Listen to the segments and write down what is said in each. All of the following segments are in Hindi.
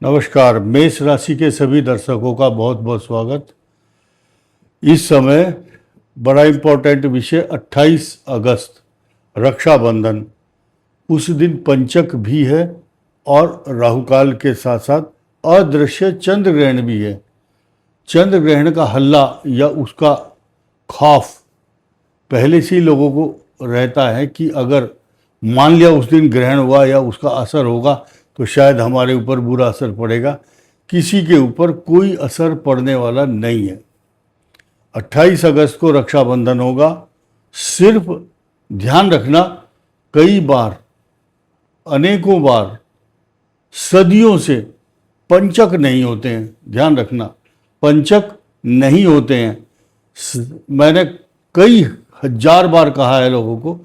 नमस्कार। मेष राशि के सभी दर्शकों का बहुत बहुत स्वागत। इस समय बड़ा इम्पोर्टेंट विषय 28 अगस्त रक्षाबंधन, उस दिन पंचक भी है और राहुकाल के साथ साथ अदृश्य चंद्र ग्रहण भी है। चंद्र ग्रहण का हल्ला या उसका खौफ पहले से ही लोगों को रहता है कि अगर मान लिया उस दिन ग्रहण हुआ या उसका असर होगा तो शायद हमारे ऊपर बुरा असर पड़ेगा। किसी के ऊपर कोई असर पड़ने वाला नहीं है। 28 अगस्त को रक्षाबंधन होगा। सिर्फ ध्यान रखना, कई बार, अनेकों बार, सदियों से पंचक नहीं होते हैं। ध्यान रखना, पंचक नहीं होते हैं। मैंने कई हजार बार कहा है लोगों को,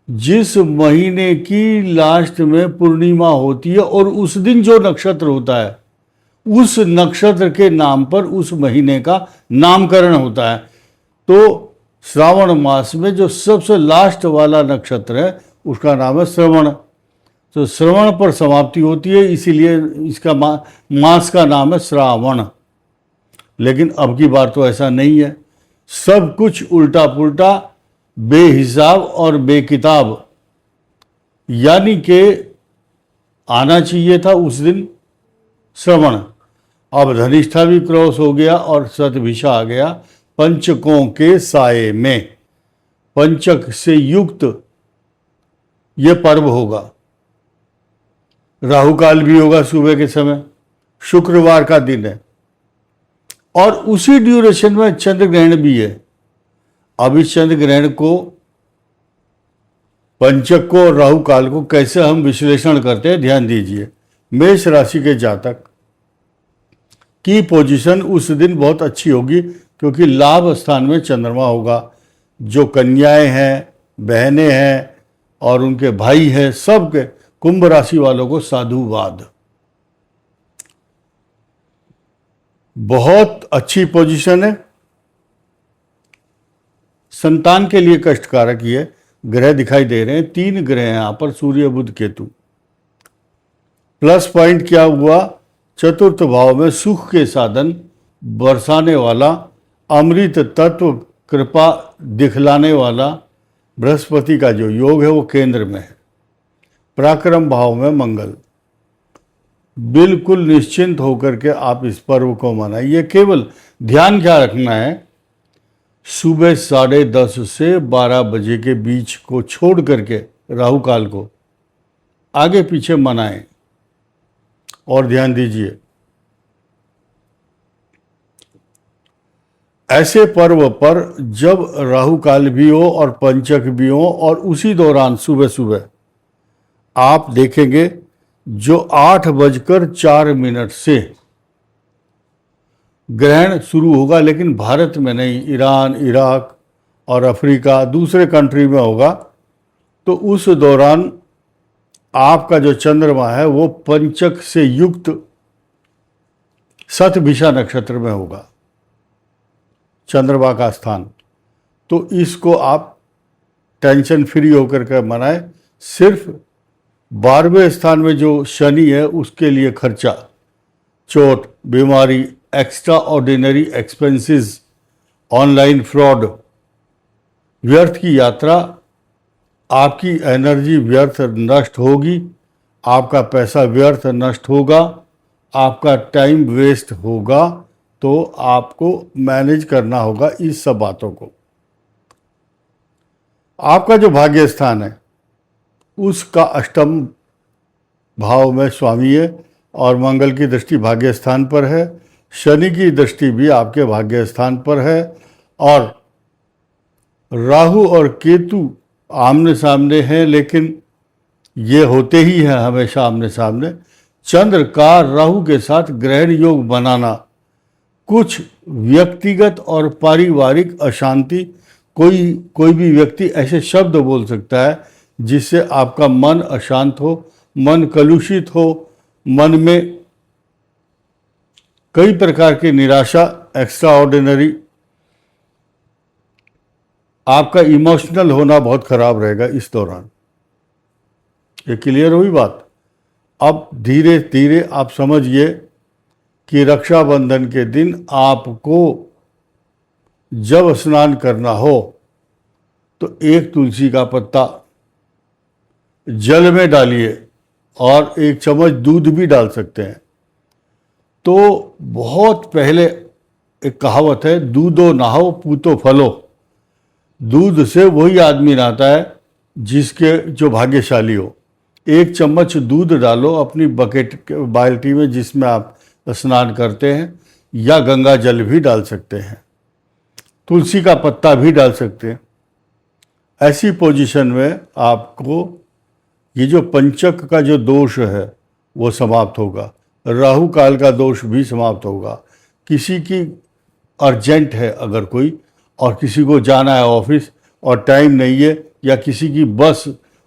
जिस महीने की लास्ट में पूर्णिमा होती है और उस दिन जो नक्षत्र होता है उस नक्षत्र के नाम पर उस महीने का नामकरण होता है। तो श्रावण मास में जो सबसे लास्ट वाला नक्षत्र है उसका नाम है श्रवण। तो श्रवण पर समाप्ति होती है, इसीलिए इसका मास का नाम है श्रावण। लेकिन अब की बार तो ऐसा नहीं है। सब कुछ उल्टा पुल्टा, बेहिसाब और बेकिताब। यानी कि आना चाहिए था उस दिन श्रवण, अब धनिष्ठा भी क्रॉस हो गया और शतभिषा आ गया पंचकों के साये में। पंचक से युक्त ये पर्व होगा। राहुकाल भी होगा सुबह के समय, शुक्रवार का दिन है और उसी ड्यूरेशन में चंद्र ग्रहण भी है। अब इस चंद्र ग्रहण को, पंचक को और राहु काल को कैसे हम विश्लेषण करते हैं, ध्यान दीजिए। मेष राशि के जातक की पोजीशन उस दिन बहुत अच्छी होगी क्योंकि लाभ स्थान में चंद्रमा होगा। जो कन्याएं हैं, बहनें हैं और उनके भाई हैं, सबके, कुंभ राशि वालों को साधुवाद। बहुत अच्छी पोजीशन है। संतान के लिए कष्टकारक ये ग्रह दिखाई दे रहे हैं। 3 ग्रह हैं यहाँ पर, सूर्य, बुध, केतु। प्लस पॉइंट क्या हुआ, चतुर्थ भाव में सुख के साधन बरसाने वाला, अमृत तत्व कृपा दिखलाने वाला बृहस्पति का जो योग है वो केंद्र में है। पराक्रम भाव में मंगल। बिल्कुल निश्चिंत होकर के आप इस पर्व को मनाइए। केवल ध्यान क्या रखना है, सुबह 10:30 से 12 बजे के बीच को छोड़ करके राहु काल को आगे पीछे मनाएं। और ध्यान दीजिए, ऐसे पर्व पर जब राहु काल भी हो और पंचक भी हो और उसी दौरान सुबह सुबह आप देखेंगे जो 8:04 से ग्रहण शुरू होगा, लेकिन भारत में नहीं, ईरान, इराक और अफ्रीका, दूसरे कंट्री में होगा। तो उस दौरान आपका जो चंद्रमा है वो पंचक से युक्त शतभिषा नक्षत्र में होगा, चंद्रमा का स्थान। तो इसको आप टेंशन फ्री होकर के मनाएं। सिर्फ 12वें स्थान में जो शनि है उसके लिए खर्चा, चोट, बीमारी, extra ordinary expenses, online fraud, व्यर्थ की यात्रा, आपकी एनर्जी व्यर्थ नष्ट होगी, आपका पैसा व्यर्थ नष्ट होगा, आपका टाइम वेस्ट होगा। तो आपको मैनेज करना होगा इस सब बातों को। आपका जो भाग्य स्थान है उसका अष्टम भाव में स्वामी है और मंगल की दृष्टि भाग्य स्थान पर है। शनि की दृष्टि भी आपके भाग्य स्थान पर है और राहु और केतु आमने सामने हैं, लेकिन ये होते ही हैं हमेशा आमने सामने। चंद्र का राहु के साथ ग्रहण योग बनाना कुछ व्यक्तिगत और पारिवारिक अशांति, कोई भी व्यक्ति ऐसे शब्द बोल सकता है जिससे आपका मन अशांत हो, मन कलुषित हो, मन में कई प्रकार की निराशा, एक्स्ट्रा ऑर्डिनरी, आपका इमोशनल होना बहुत खराब रहेगा इस दौरान। ये क्लियर हुई बात। अब धीरे धीरे आप समझिए कि रक्षाबंधन के दिन आपको जब स्नान करना हो तो एक तुलसी का पत्ता जल में डालिए और 1 चम्मच दूध भी डाल सकते हैं। तो बहुत पहले एक कहावत है, दूधो नहाओ पूतो फलो। दूध से वही आदमी नहाता है जिसके जो भाग्यशाली हो। 1 चम्मच दूध डालो अपनी बकेट बाल्टी में जिसमें आप स्नान करते हैं, या गंगा जल भी डाल सकते हैं, तुलसी का पत्ता भी डाल सकते हैं। ऐसी पोजीशन में आपको ये जो पंचक का जो दोष है वो समाप्त होगा, राहु काल का दोष भी समाप्त होगा। किसी की अर्जेंट है अगर कोई, और किसी को जाना है ऑफिस और टाइम नहीं है, या किसी की बस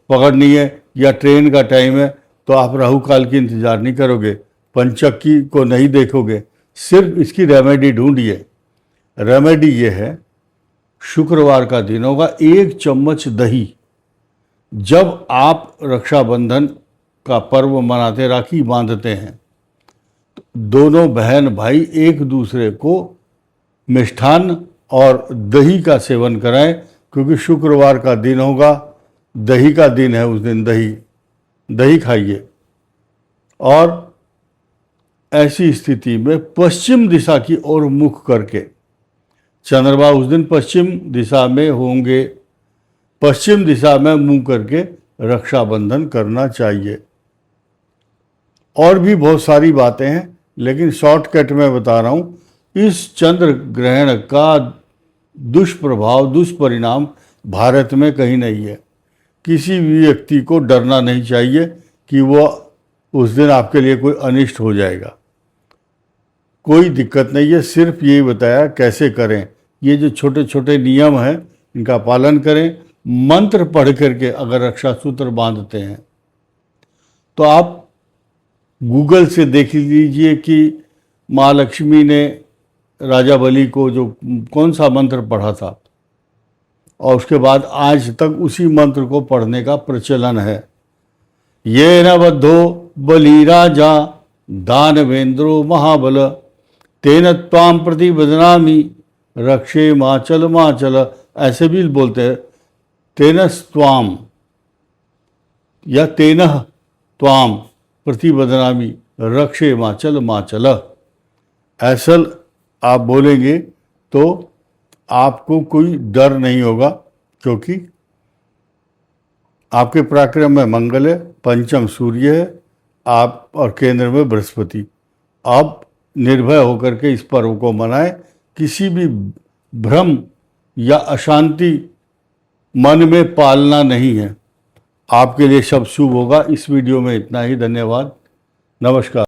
पकड़नी है या ट्रेन का टाइम है, तो आप राहु काल की इंतज़ार नहीं करोगे, पंचक की को नहीं देखोगे, सिर्फ इसकी रेमेडी ढूंढिए। रेमेडी ये है, शुक्रवार का दिन होगा, 1 चम्मच दही, जब आप रक्षाबंधन का पर्व मनाते, राखी बांधते हैं, तो दोनों बहन भाई एक दूसरे को मिष्ठान और दही का सेवन कराएं, क्योंकि शुक्रवार का दिन होगा, दही का दिन है, उस दिन दही खाइए। और ऐसी स्थिति में पश्चिम दिशा की ओर मुख करके, चंद्रमा उस दिन पश्चिम दिशा में होंगे, पश्चिम दिशा में मुंह करके रक्षाबंधन करना चाहिए। और भी बहुत सारी बातें हैं, लेकिन शॉर्टकट में बता रहा हूँ। इस चंद्र ग्रहण का दुष्प्रभाव, दुष्परिणाम भारत में कहीं नहीं है। किसी भी व्यक्ति को डरना नहीं चाहिए कि वो उस दिन आपके लिए कोई अनिष्ट हो जाएगा। कोई दिक्कत नहीं है, सिर्फ यही बताया कैसे करें। ये जो छोटे छोटे नियम हैं इनका पालन करें। मंत्र पढ़ करके अगर रक्षा सूत्र बांधते हैं तो आप गूगल से देख लीजिए कि माँ लक्ष्मी ने राजा बलि को जो कौन सा मंत्र पढ़ा था, और उसके बाद आज तक उसी मंत्र को पढ़ने का प्रचलन है। ये न बद्धो बलि राजा दानवेंद्रो महाबल तेन त्वाम प्रति बदनामी रक्षे माचल माचल, ऐसे भी बोलते हैं, तेनस्त्वाम या तेनह त्वाम प्रति बदनामी रक्षे माचल माचल, ऐसा आप बोलेंगे तो आपको कोई डर नहीं होगा, क्योंकि आपके पराक्रम में मंगल है, पंचम सूर्य है, आप और केंद्र में बृहस्पति। आप निर्भय होकर के इस पर्व को मनाएं। किसी भी भ्रम या अशांति मन में पालना नहीं है। आपके लिए सब शुभ होगा। इस वीडियो में इतना ही। धन्यवाद, नमस्कार।